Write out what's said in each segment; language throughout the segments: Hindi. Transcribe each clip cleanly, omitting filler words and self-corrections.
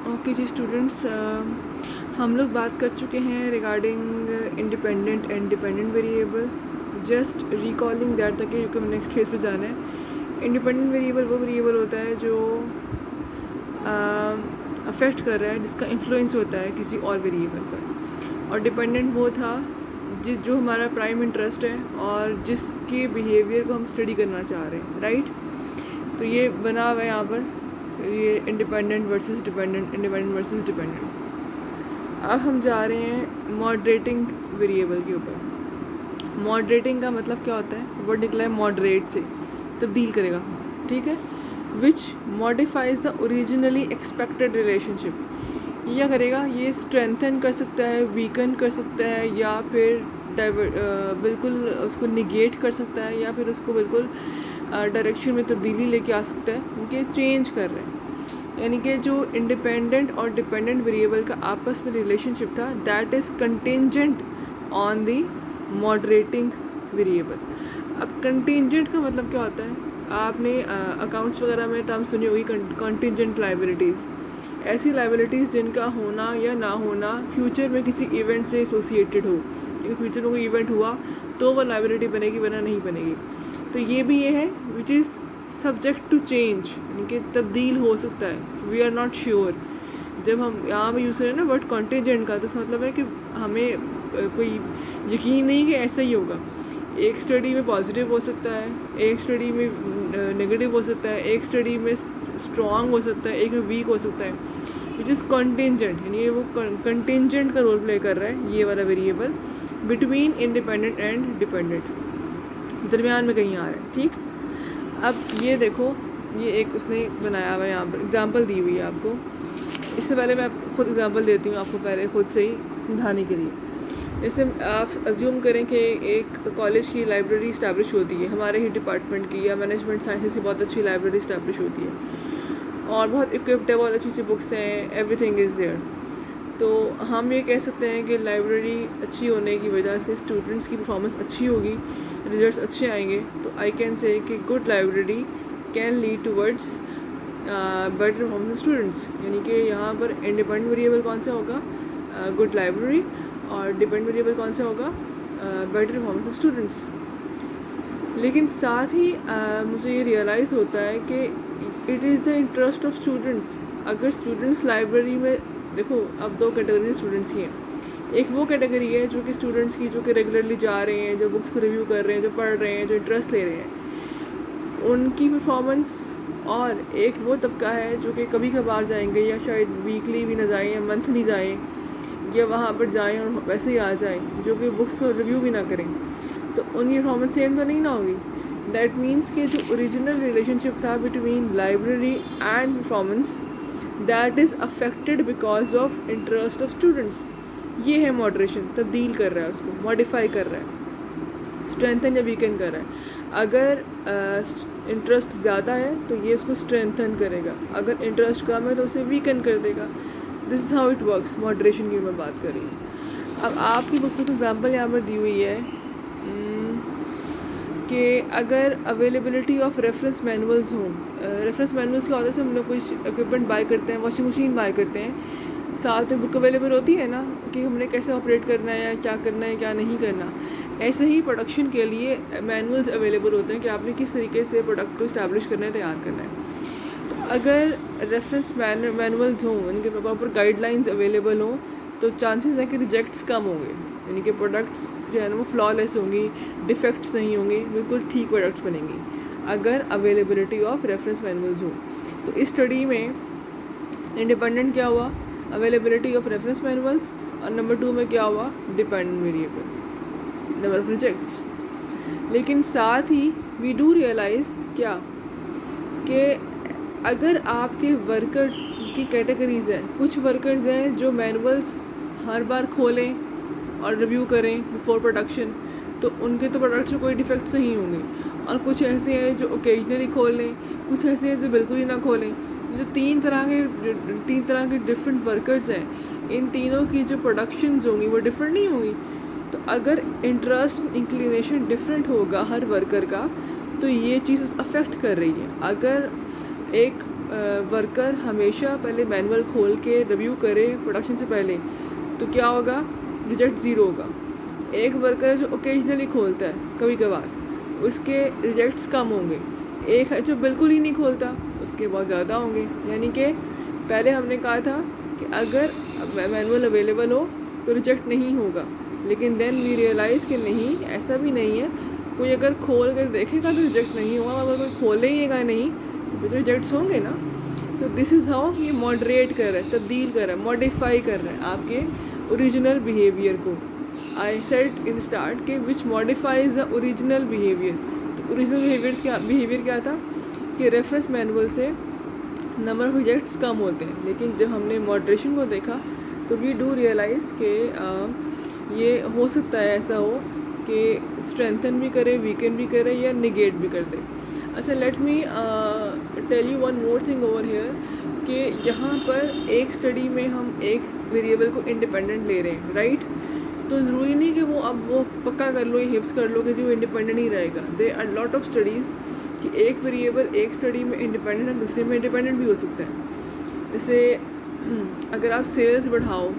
ओके जी स्टूडेंट्स, हम लोग बात कर चुके हैं regarding independent and dependent variable. Just recalling that ताकि क्योंकि हमें नेक्स्ट फेज पे जाना है. इंडिपेंडेंट वेरिएबल वो वेरिएबल होता है जो अफेक्ट कर रहा है, जिसका इन्फ्लुएंस होता है किसी और वेरिएबल पर. और डिपेंडेंट वो था जो हमारा प्राइम इंटरेस्ट है और जिसके बिहेवियर को हम स्टडी करना चाह रहे हैं, राइट. तो ये बना हुआ है यहाँ पर, ये independent versus dependent, independent versus dependent. अब हम जा रहे हैं मॉडरेटिंग वेरिएबल के ऊपर. मॉडरेटिंग का मतलब क्या होता है? वर्ड निकला है मॉडरेट से, तब्दील करेगा, ठीक है. Which modifies the originally expected relationship. ये क्या करेगा? ये स्ट्रेंथन कर सकता है, वीकन कर सकता है, या फिर बिल्कुल उसको निगेट कर सकता है, या फिर उसको बिल्कुल डायरेक्शन में तब्दीली लेके आ सकता है. उनके चेंज कर रहे हैं. यानी कि जो इंडिपेंडेंट और डिपेंडेंट वेरिएबल का आपस में रिलेशनशिप था, that is contingent on the moderating variable. अब कंटिंजेंट का मतलब क्या होता है? आपने अकाउंट्स वगैरह में टर्म सुनी होगी, कंटिंजेंट लाइबिलिटीज़. ऐसी लाइबिलिटीज़ जिनका होना या ना होना फ्यूचर में किसी इवेंट से एसोसिएटेड हो. क्योंकि फ्यूचर में कोई इवेंट हुआ तो वह लाइबिलिटी बनेगी, वरना नहीं बनेगी. तो ये भी ये है which is subject to change, यानी कि तब्दील हो सकता है. We are not sure. जब हम यहाँ पे यूज़ करें ना वर्ड कॉन्टीजेंट का, तो इसका मतलब है कि हमें कोई यकीन नहीं कि ऐसा ही होगा. एक स्टडी में पॉजिटिव हो सकता है, एक स्टडी में नेगेटिव हो सकता है, एक स्टडी में स्ट्रॉन्ग हो सकता है, एक में वीक हो सकता है. विच इज़ कॉन्टीजेंट, यानी वो कंटिंजेंट का रोल प्ले कर रहा है ये वाला variable between independent and dependent, दरमियान में कहीं आ रहा है, ठीक. अब ये देखो, ये एक उसने बनाया हुआ है, यहाँ पर एग्जांपल दी हुई है आपको. इससे पहले मैं खुद एग्जांपल देती हूँ आपको, पहले खुद से ही समझाने के लिए. जैसे आप अज्यूम करें कि एक कॉलेज की लाइब्रेरी इस्टेब्लिश होती है, हमारे ही डिपार्टमेंट की या मैनेजमेंट साइंसेस की बहुत अच्छी लाइब्रेरी इस्टेब्लिश होती है और बहुत इक्विप्ड है, बहुत अच्छी अच्छी बुक्स हैं, एवरीथिंग इज़ देयर. तो हम ये कह सकते हैं कि लाइब्रेरी अच्छी होने की वजह से स्टूडेंट्स की परफॉर्मेंस अच्छी होगी, रिजल्ट्स अच्छे आएंगे. तो आई कैन से कि good library can lead towards better performance students. यानी कि यहाँ पर इंडिपेंडेंट वेरिएबल कौन सा होगा? Good library. और डिपेंडेंट वेरिएबल कौन सा होगा? Better performance of students. लेकिन साथ ही मुझे ये रियलाइज़ होता है कि it is the interest of students. अगर स्टूडेंट्स लाइब्रेरी में, देखो अब दो कैटेगरी स्टूडेंट्स की हैं. एक वो कैटेगरी है जो कि स्टूडेंट्स की जो कि रेगुलरली जा रहे हैं, जो बुक्स को रिव्यू कर रहे हैं, जो पढ़ रहे हैं, जो इंटरेस्ट ले रहे हैं, उनकी परफॉर्मेंस. और एक वो तबका है जो कि कभी कभार जाएंगे, या शायद वीकली भी ना जाएँ या मंथली जाएँ, या वहाँ पर जाएँ और वैसे ही आ जाएँ, जो कि बुक्स को रिव्यू भी ना करें. तो उनकी परफॉर्मेंस सेम तो नहीं ना होगी. दैट मीन्स कि जो ओरिजिनल रिलेशनशिप था between library and performance, that is affected because of interest of students. ये है मॉडरेशन, तब्दील कर रहा है, उसको मॉडिफाई कर रहा है, स्ट्रेंथन या वीकन कर रहा है. अगर इंटरेस्ट ज़्यादा है तो ये उसको स्ट्रेंथन करेगा, अगर इंटरेस्ट कम है तो उसे वीकन कर देगा. This is how it works. Moderation की मैं बात कर रही हूँ. अब आपकी बुक में एग्जाम्पल यहाँ पर दी हुई है कि अगर अवेलेबिलिटी ऑफ रेफरेंस मैनुअल्स हों. रेफरेंस मैनुअल्स क्या होता है? हम लोग कोई इक्विपमेंट बाय करते हैं, वॉशिंग मशीन बाय करते हैं, साथ में बुक अवेलेबल होती है ना कि हमने कैसे ऑपरेट करना है, या क्या करना है, क्या नहीं करना. ऐसे ही प्रोडक्शन के लिए मैनुअल्स अवेलेबल होते हैं कि आपने किस तरीके से प्रोडक्ट को इस्टेब्लिश करना है, तैयार करना है. तो अगर रेफरेंस मैनुअल्स हों, उनके प्रॉपर गाइडलाइंस अवेलेबल हों, तो चांसेस हैं कि रिजेक्ट्स कम होंगे. यानी कि प्रोडक्ट्स जो है ना वो फ्लॉलेस होंगी, डिफेक्ट्स नहीं होंगे, बिल्कुल ठीक प्रोडक्ट्स बनेंगी अगर अवेलेबिलिटी ऑफ रेफरेंस मैनुअल्स हो. तो इस स्टडी में इंडिपेंडेंट क्या हुआ? Availability of reference manuals. और नंबर 2 में क्या हुआ? Dependent variable, number of rejects. लेकिन साथ ही वी डू रियलाइज़ क्या कि अगर आपके वर्कर्स की कैटेगरीज़ हैं, कुछ वर्कर्स हैं जो मैनुअल्स हर बार खोलें और रिव्यू करें बिफोर प्रोडक्शन, तो उनके तो प्रोडक्ट्स में कोई डिफेक्ट्स नहीं होंगे. और कुछ ऐसे हैं जो ओकेजनली खोल लें, कुछ ऐसे हैं जो बिल्कुल ही ना खोलें. जो तीन तरह के डिफरेंट वर्कर्स हैं, इन तीनों की जो प्रोडक्शंस होंगी वो डिफरेंट नहीं होंगी. तो अगर इंटरेस्ट इंक्लिनेशन डिफरेंट होगा हर वर्कर का, तो ये चीज़ अफेक्ट कर रही है. अगर एक वर्कर हमेशा पहले मैनुअल खोल के रिव्यू करे प्रोडक्शन से पहले, तो क्या होगा, रिजेक्ट ज़ीरो होगा। एक वर्कर जो ओकेजनली खोलता है कभी कभार, उसके रिजेक्ट्स कम होंगे। एक है जो बिल्कुल ही नहीं खोलता, उसके बहुत ज़्यादा होंगे। यानी कि पहले हमने कहा था कि अगर मैनुअल अवेलेबल हो तो रिजेक्ट नहीं होगा, लेकिन देन वी रियलाइज़ कि नहीं, ऐसा भी नहीं है। कोई अगर खोल कर देखेगा तो रिजेक्ट नहीं होगा, अगर कोई खोलेगा नहीं तो रिजेक्ट्स होंगे ना। तो दिस इज़ हाउ ये मॉडरेट कर रहा है, तब्दील कर रहा है, मॉडिफाई कर रहा है आपके ओरिजिनल बिहेवियर को। आई सेड इन स्टार्ट के विच मॉडिफाइज द ओरिजिनल बिहेवियर। तो ओरिजिनल बिहेवियर क्या था कि रेफरेंस मैनुअल से नंबर ऑफ रिजेक्ट्स कम होते हैं, लेकिन जब हमने मॉडरेशन को देखा तो वी डू रियलाइज़ कि ये हो सकता है ऐसा हो कि स्ट्रेंथन भी करे, वीकन भी करे या निगेट भी कर दे। अच्छा, let me tell you one more thing over here कि यहाँ पर एक स्टडी में हम एक वेरिएबल को इंडिपेंडेंट ले रहे हैं, राइट। तो ज़रूरी नहीं कि वो पक्का कर लो या हिफ्स कर लो कि जी वो इंडिपेंडेंट ही रहेगा। They are lot of studies कि एक वेरिएबल एक स्टडी में इंडिपेंडेंट है, दूसरे में इंडिपेंडेंट भी हो सकता है। जैसे अगर आप सेल्स बढ़ाओ,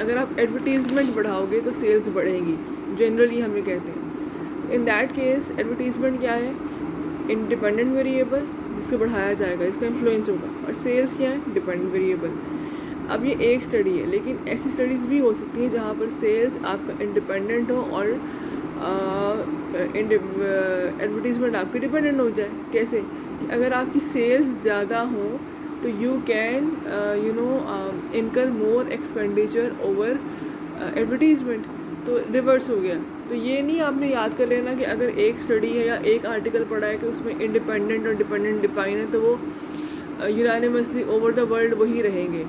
अगर आप एडवर्टीज़मेंट बढ़ाओगे तो सेल्स बढ़ेंगी, जनरली हमें कहते हैं। इन दैट केस एडवर्टीज़मेंट क्या है, इंडिपेंडेंट वेरिएबल जिसको बढ़ाया जाएगा, इसका इन्फ्लुएंस होगा। और सेल्स क्या है, डिपेंडेंट वेरिएबल। अब ये एक स्टडी है, लेकिन ऐसी स्टडीज़ भी हो सकती हैं जहाँ पर सेल्स आपका इंडिपेंडेंट हो और एडवर्टीज़मेंट आपकी डिपेंडेंट हो जाए। कैसे कि अगर आपकी सेल्स ज़्यादा हो तो यू कैन इनकर मोर एक्सपेंडिचर ओवर एडवर्टीज़मेंट, तो रिवर्स हो गया। तो ये नहीं आपने याद कर लेना कि अगर एक स्टडी है या एक आर्टिकल पढ़ा है कि उसमें इंडिपेंडेंट और डिपेंडेंट डिफाइन है तो वो यूनानिमसली ओवर द वर्ल्ड वही रहेंगे।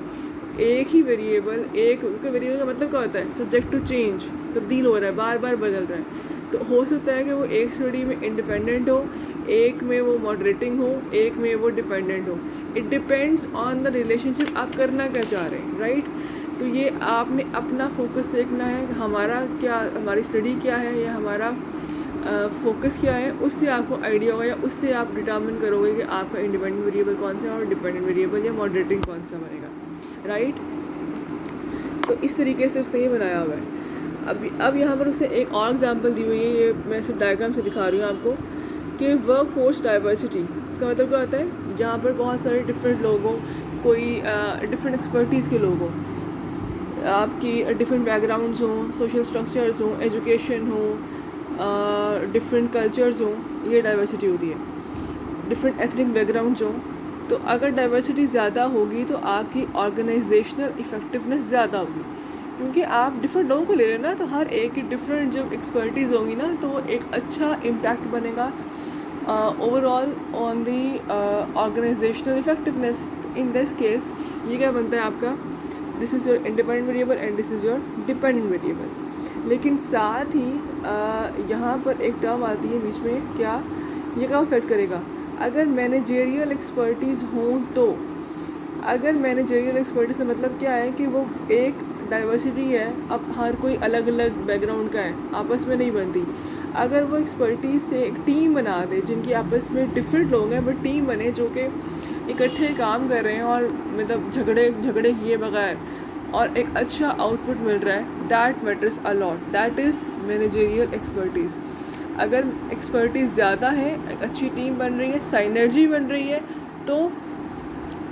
एक ही वेरिएबल, एक वेरिएबल का मतलब क्या होता है, सब्जेक्ट टू चेंज, तब्दील हो रहा है, बार बार बदल रहा है। तो हो सकता है कि वो एक स्टडी में इंडिपेंडेंट हो, एक में वो मॉडरेटिंग हो, एक में वो डिपेंडेंट हो। It depends on the relationship आप करना क्या चाह रहे हैं, राइट। तो ये आपने अपना फोकस देखना है, हमारा क्या, हमारी स्टडी क्या है या हमारा फोकस क्या है, उससे आपको आइडिया होगा या उससे आप डिटर्मिन करोगे कि आपका इंडिपेंडेंट वेरिएबल कौन सा है और डिपेंडेंट वेरिएबल या मॉडरेटिंग कौन सा बनेगा, राइट। तो इस तरीके से उसने ये बनाया हुआ है। अब यहाँ पर उसने एक और एग्जांपल दी हुई है, ये मैं सिर्फ डायग्राम से दिखा रही हूँ आपको, कि वर्क फोर्स डाइवर्सिटी। इसका मतलब क्या होता है, जहाँ पर बहुत सारे डिफरेंट लोग हों, कोई डिफरेंट एक्सपर्टीज़ के लोग हों, आपकी डिफरेंट बैकग्राउंड्स हों, सोशल स्ट्रक्चर्स हों, एजुकेशन हो, डिफरेंट कल्चर्स हों, ये डाइवर्सिटी होती है। डिफरेंट एथनिक बैकग्राउंड्स हों, तो अगर डाइवर्सिटी ज़्यादा होगी तो आपकी ऑर्गेनाइजेशनल इफ़ेक्टिवनेस ज़्यादा होगी, क्योंकि आप डिफरेंट लोगों को ले रहे हैं ना, तो हर एक की डिफरेंट जब एक्सपर्टीज़ होगी ना, तो एक अच्छा इम्पैक्ट बनेगा overall on the organizational effectiveness. तो इन दिस केस ये क्या बनता है आपका, this is your independent variable and this is your dependent variable. लेकिन साथ ही यहाँ पर एक टर्म आती है बीच में, क्या ये क्या अफेक्ट करेगा, अगर मैनेजेरियल एक्सपर्टीज़ हों तो। अगर मैनेजेरियल एक्सपर्टीज़ का मतलब क्या है कि वो एक डाइवर्सिटी है, अब हर कोई अलग अलग बैकग्राउंड का है, आपस में नहीं बनती। अगर वो एक्सपर्टीज़ से एक टीम बना दे जिनकी आपस में डिफरेंट लोग हैं बट टीम बने जो कि इकट्ठे काम कर रहे हैं और मतलब झगड़े किए बगैर और एक अच्छा आउटपुट मिल रहा है, that matters a lot, that is managerial expertise. अगर एक्सपर्टीज़ ज़्यादा है, एक अच्छी टीम बन रही है, साइनर्जी बन रही है, तो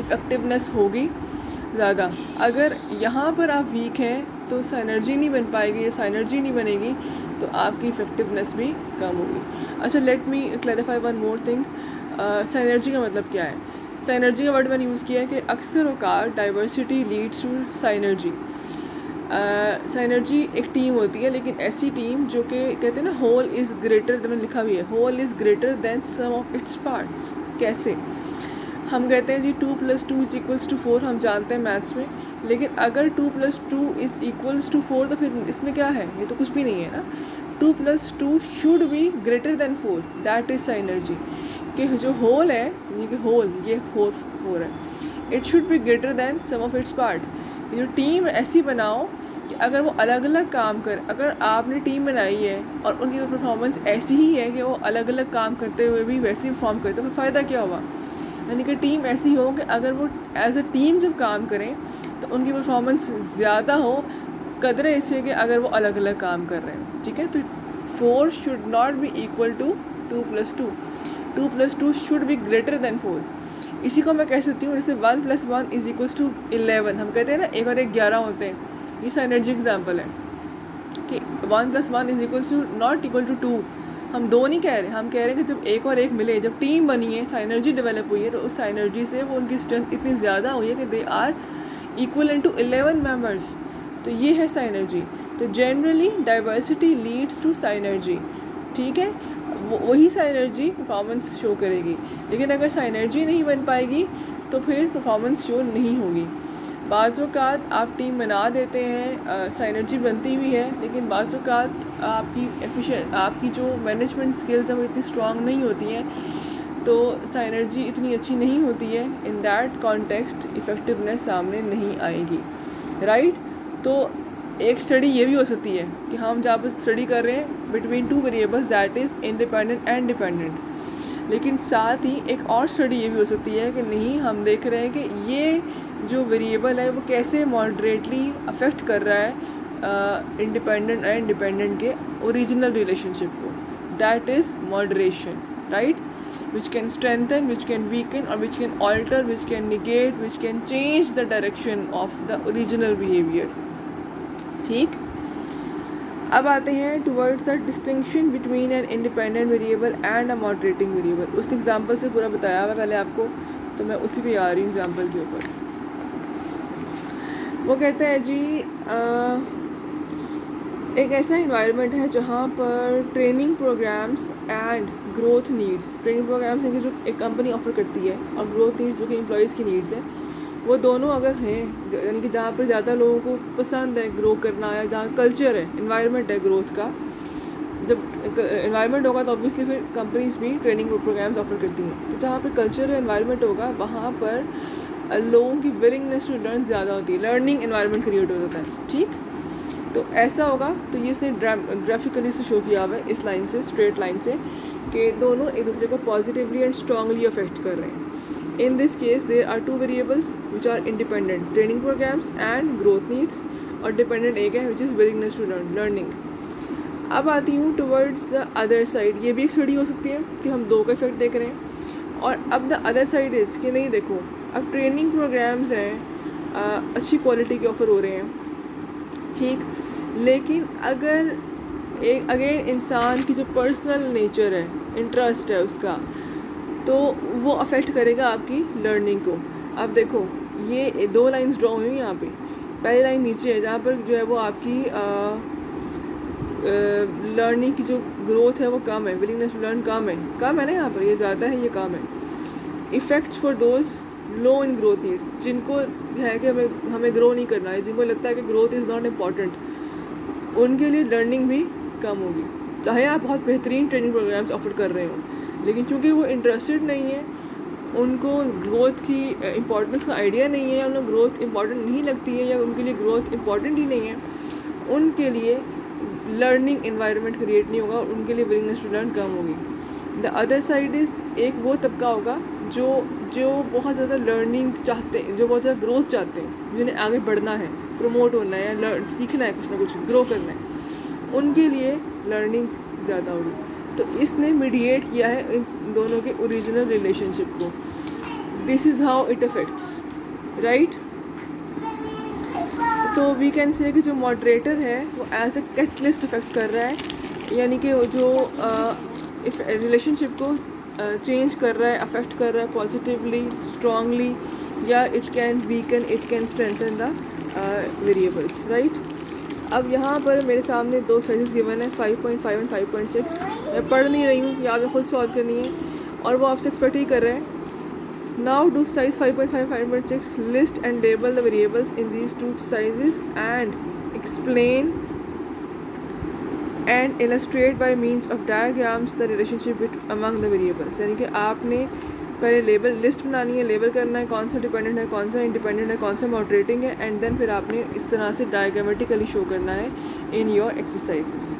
इफ़ेक्टिवनेस होगी ज़्यादा। अगर यहाँ पर आप वीक हैं तो साइनर्जी नहीं बन पाएगी, साइनर्जी नहीं बनेगी तो आपकी इफ़ेक्टिवनेस भी कम होगी। अच्छा, let me clarify one more thing. Synergy का मतलब क्या है? साइनर्जी का वर्ड मैंने यूज़ किया है कि अक्सर औक़ात diversity leads to synergy. Synergy एक टीम होती है, लेकिन ऐसी टीम जो कि कहते हैं ना, होल इज़ ग्रेटर देन, लिखा भी है whole is greater than sum of its parts. कैसे? हम कहते हैं जी 2 + 2 = 4, हम जानते हैं मैथ्स में, लेकिन अगर 2 + 2 = 4 तो फिर इसमें क्या है? ये तो कुछ भी नहीं है ना। 2 + 2 should be greater than 4, that is synergy. कि जो होल है, ये 4 है, it should be greater than sum of its part. जो टीम ऐसी बनाओ कि अगर वो अलग अलग काम कर, अगर आपने टीम बनाई है और उनकी परफॉर्मेंस ऐसी ही है कि वो अलग अलग काम करते हुए भी वैसे ही परफॉर्म करते, तो फिर फ़ायदा क्या हुआ? यानी कि टीम ऐसी हो कि अगर वो एज अ टीम जब काम करें तो उनकी परफॉर्मेंस ज़्यादा हो, कदरे इससे कि अगर वो अलग अलग काम कर रहे हैं, ठीक है। तो 4 should not be equal to 2+2, 2+2 should be greater than 4। इसी को मैं कह सकती हूँ जैसे 1 + 1 इज इक्वल्स टू 11। हम कहते हैं ना 1 और 1 11 होते हैं, ये साइनर्जी एग्जाम्पल है कि 1 + 1 is equals to not equal to 2। हम 2 नहीं कह रहे, हम कह रहे हैं कि जब 1 और 1 मिले, जब टीम बनी है, साइनर्जी डेवलप हुई है, तो उस साइनर्जी से वो उनकी स्ट्रेंथ इतनी ज़्यादा हुई है कि they are equal to 11 members. तो ये है साइनर्जी। तो generally diversity leads to synergy, ठीक है। वही साइनर्जी परफॉर्मेंस शो करेगी। लेकिन अगर साइनर्जी नहीं बन पाएगी तो फिर परफॉर्मेंस शो नहीं होगी। बाज़ औक़ात आप टीम बना देते हैं, साइनर्जी बनती भी है, लेकिन बाज़ औक़ात आपकी जो मैनेजमेंट स्किल्स हैं वो इतनी स्ट्रॉन्ग नहीं होती हैं, तो साइनर्जी इतनी अच्छी नहीं होती है। इन दैट कॉन्टेक्स्ट इफ़ेक्टिवनेस सामने नहीं आएगी, राइट। तो एक स्टडी ये भी हो सकती है कि हम जहाँ पर स्टडी कर रहे हैं between 2 variables that is independent and dependent, लेकिन साथ ही एक और स्टडी ये भी हो सकती है कि नहीं, हम देख रहे हैं कि ये जो वेरिएबल है वो कैसे मॉडरेटली अफेक्ट कर रहा है इंडिपेंडेंट एंड डिपेंडेंट के ओरिजिनल रिलेशनशिप को, that is moderation, right, which can strengthen, which can weaken, or which can alter, which can negate, which can change the direction of the original behavior, ठीक। अब आते हैं towards the distinction between an independent variable and a moderating variable. उस एग्जांपल से पूरा बताया हुआ पहले आपको, तो मैं उसी पे आ रही हूँ एग्जांपल के ऊपर। वो कहते हैं जी एक ऐसा इन्वायरमेंट है जहाँ पर training programs and growth needs, training programs हैं कि जो एक कंपनी ऑफर करती है, और ग्रोथ नीड्स जो कि एम्प्लॉयज़ की नीड्स हैं, वो दोनों अगर हैं, यानी कि जहाँ पर ज़्यादा लोगों को पसंद है ग्रो करना, या जहाँ कल्चर है, इन्वायरमेंट है ग्रोथ का, जब इन्वायरमेंट होगा तो ऑब्वियसली फिर कंपनीज भी ट्रेनिंग प्रोग्राम्स ऑफर करती हैं। तो जहाँ पर कल्चर है, इन्वायरमेंट होगा, वहाँ पर लोगों की विलिंगनेस टू लर्न ज़्यादा होती है, लर्निंग इन्वायरमेंट क्रिएट हो जाता है, ठीक। तो ऐसा होगा, तो ये इसने ग्राफिकली से शो किया हुआ है इस लाइन से, स्ट्रेट लाइन से, कि दोनों एक दूसरे को पॉजिटिवली एंड स्ट्रांगली अफेक्ट कर रहे हैं। In this case there are 2 variables which are independent, training programs and growth needs, और डिपेंडेंट एक है which is willingness to learn, learning. अब आती हूँ टुवर्ड्स द अदर साइड। ये भी एक स्टडी हो सकती है कि हम 2 का इफेक्ट देख रहे हैं, और अब द अदर साइड इज़ कि नहीं, देखो अब ट्रेनिंग प्रोग्राम्स हैं, अच्छी क्वालिटी के ऑफ़र हो रहे हैं, ठीक, लेकिन अगर एक अगेन इंसान की जो पर्सनल नेचर है, इंटरेस्ट है उसका, तो वो अफेक्ट करेगा आपकी लर्निंग को। अब देखो ये 2 लाइंस ड्रॉ हुई हैं यहाँ पे, पहली लाइन नीचे है जहाँ पर जो है वो आपकी लर्निंग की जो ग्रोथ है वो कम है, विलिंगनेस टू लर्न कम है ना, यहाँ पर ये ज़्यादा है, ये कम है। Effects for those low in growth needs, जिनको है कि हमें ग्रो नहीं करना है, जिनको लगता है कि ग्रोथ इज़ नॉट इम्पॉर्टेंट, उनके लिए लर्निंग भी कम होगी, चाहे आप बहुत बेहतरीन ट्रेनिंग प्रोग्राम्स ऑफर कर रहे हो, लेकिन चूँकि वो इंटरेस्टेड नहीं है, उनको ग्रोथ की इम्पोर्टेंस का आइडिया नहीं है, उन्हें ग्रोथ इम्पॉर्टेंट नहीं लगती है, या उनके लिए ग्रोथ इम्पॉर्टेंट ही नहीं है, उनके लिए लर्निंग इन्वायरमेंट क्रिएट नहीं होगा, और उनके लिए विलिंगनेस टू लर्न कम होगी। द अदर साइड इज़ एक वो तबका होगा जो बहुत ज़्यादा लर्निंग चाहते हैं, जो बहुत ज़्यादा ग्रोथ चाहते हैं, जिन्हें आगे बढ़ना है, प्रमोट होना है, या सीखना है, कुछ ना कुछ ग्रो करना है, उनके लिए लर्निंग ज़्यादा होगी। तो इसने मीडिएट किया है इन दोनों के ओरिजिनल रिलेशनशिप को। This is how it affects, right. तो वी कैन से कि जो मॉडरेटर है वो एज ए कैटलिस्ट इफेक्ट कर रहा है, यानी कि जो रिलेशनशिप को चेंज कर रहा है, अफेक्ट कर रहा है पॉजिटिवली, स्ट्रांगली, या it can weaken, it can strengthen the variables, right. अब यहाँ पर मेरे सामने 2 साइजेस गिवन है, 5.5 एंड 5.6। मैं पढ़ नहीं रही हूँ, या आगे खुद सॉल्व करनी है, और वो आपसे एक्सपेक्ट ही कर रहे हैं। Now do size 5.5 5.6 list and label the variables in these 2 sizes and explain and illustrate bye means of diagrams the relationship among the variables. यानी कि आपने पहले लेबल लिस्ट बनानी है, लेबल करना है कौन सा डिपेंडेंट है, कौन सा इंडिपेंडेंट है, कौन सा मॉडरेटिंग है, एंड देन फिर आपने इस तरह से डायग्रामेटिकली शो करना है इन योर एक्सरसाइजेस।